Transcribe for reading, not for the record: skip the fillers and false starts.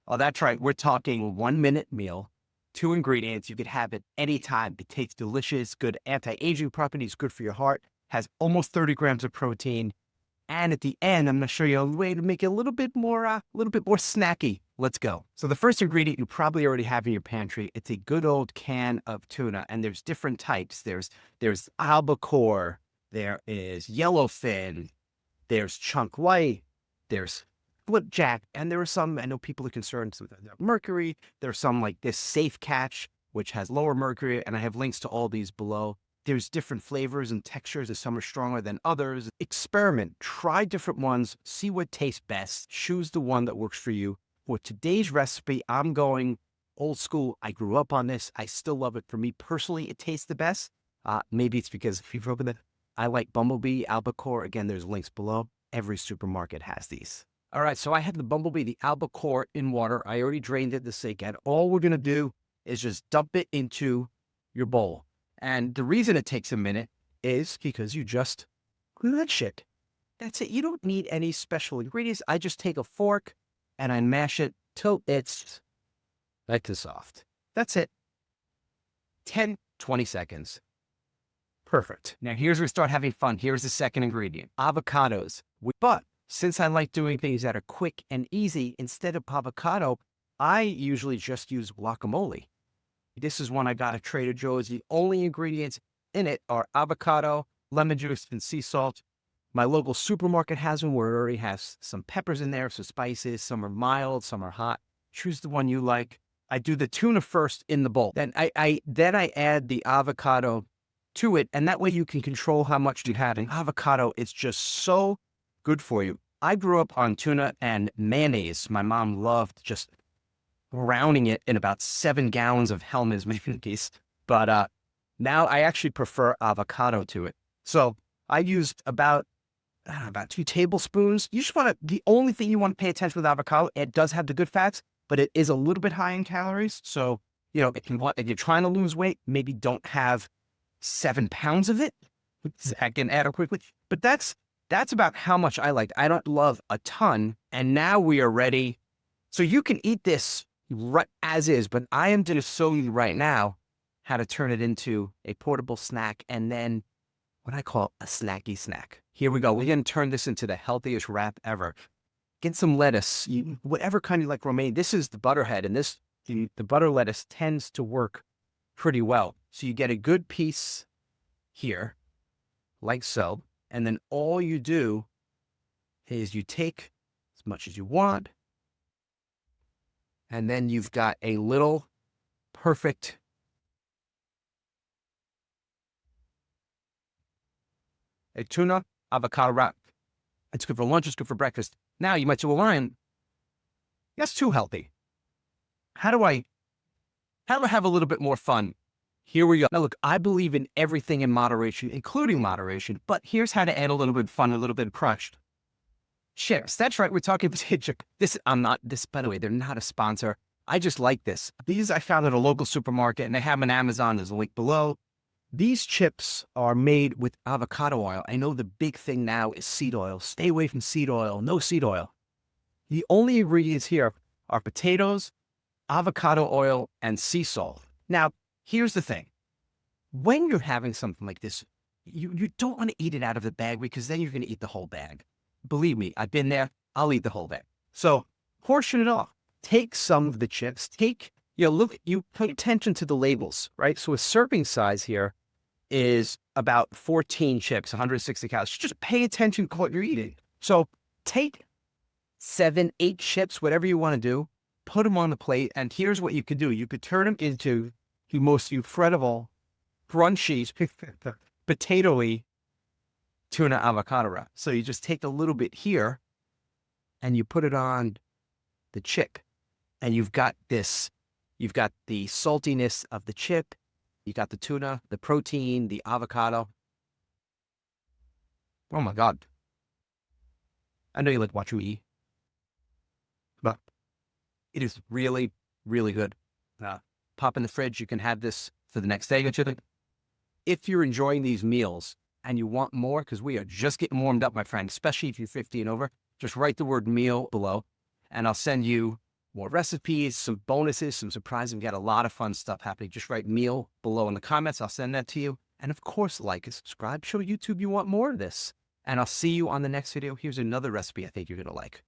Oh, that's right. We're talking 1 minute meal, two ingredients. You could have it anytime. It tastes delicious, good anti-aging properties, good for your heart, has almost 30 grams of protein. And at the end, I'm going to show you a way to make it a little bit more snacky. Let's go. So the first ingredient you probably already have in your pantry, it's a good old can of tuna. And there's different types. There's albacore, there is yellowfin, there's chunk white, there's flipjack, and there are some, I know people are concerned with mercury. There's some like this safe catch, which has lower mercury, and I have links to all these below. There's different flavors and textures, and some are stronger than others. Experiment, try different ones, see what tastes best, choose the one that works for you. For today's recipe, I'm going old school. I grew up on this. I still love it. For me personally, it tastes the best. Maybe it's because if you've opened it, I like Bumblebee, albacore. Again, there's links below. Every supermarket has these. All right, so I have the Bumblebee, the albacore in water. I already drained it this again. All we're gonna do is just dump it into your bowl. And the reason it takes a minute is because you just clench it. That's it. You don't need any special ingredients. I just take a fork and I mash it till it's like this soft. That's it. 10, 20 seconds. Perfect. Now here's where we start having fun. Here's the second ingredient, avocados. But since I like doing things that are quick and easy, instead of avocado, I usually just use guacamole. This is one I got at Trader Joe's. The only ingredients in it are avocado, lemon juice, and sea salt. My local supermarket has one where it already has some peppers in there, some spices. Some are mild, some are hot. Choose the one you like. I do the tuna first in the bowl. Then I add the avocado to it, and that way you can control how much you have. And avocado is just so good for you. I grew up on tuna and mayonnaise. My mom loved just drowning it in about 7 gallons of Hellmann's mayonnaise. But now I actually prefer avocado to it. So I used about 2 tablespoons. You just want to, the only thing you want to pay attention with avocado, it does have the good fats, but it is a little bit high in calories. So, if you're trying to lose weight, maybe don't have 7 pounds of it. I can add it quickly. But that's about how much I liked. I don't love a ton. And now we are ready. So you can eat this right as is, but I am going to show you right now how to turn it into a portable snack and then what I call a snacky snack. Here we go. We're going to turn this into the healthiest wrap ever. Get some lettuce, whatever kind you like romaine. This is the butterhead, and the butter lettuce tends to work pretty well. So you get a good piece here, like so, and then all you do is you take as much as you want, and then you've got a little perfect a tuna avocado wrap. It's good for lunch, it's good for breakfast. Now you might say, well, Ryan, that's too healthy. How do I have a little bit more fun? Here we go. Now look, I believe in everything in moderation, including moderation, but here's how to add a little bit of fun, a little bit of crushed chips. That's right, we're talking potato chip. By the way, they're not a sponsor. I just like this. These I found at a local supermarket, and they have them on Amazon. There's a link below. These chips are made with avocado oil. I know the big thing now is seed oil. Stay away from seed oil. No seed oil. The only ingredients here are potatoes, avocado oil, and sea salt. Now, here's the thing. When you're having something like this, you don't want to eat it out of the bag because then you're going to eat the whole bag. Believe me, I've been there. I'll eat the whole bag. So portion it off. Take some of the chips. You pay attention to the labels, right? So a serving size here is about 14 chips, 160 calories. Just pay attention to what you're eating. So take 7, 8 chips, whatever you want to do, put them on the plate. And here's what you could do. You could turn them into the most incredible, crunchy, potato-y tuna avocado wrap. So you just take a little bit here and you put it on the chip. And you've got the saltiness of the chip. You got the tuna, the protein, the avocado. Oh my God. I know you like watching me eat, but it is really, really good. Pop in the fridge. You can have this for the next day or two. If you're enjoying these meals and you want more, because we are just getting warmed up, my friend, especially if you're 50 and over, just write the word meal below and I'll send you more recipes, some bonuses, some surprises. We got a lot of fun stuff happening. Just write meal below in the comments. I'll send that to you. And of course, like and subscribe. Show YouTube you want more of this. And I'll see you on the next video. Here's another recipe I think you're going to like.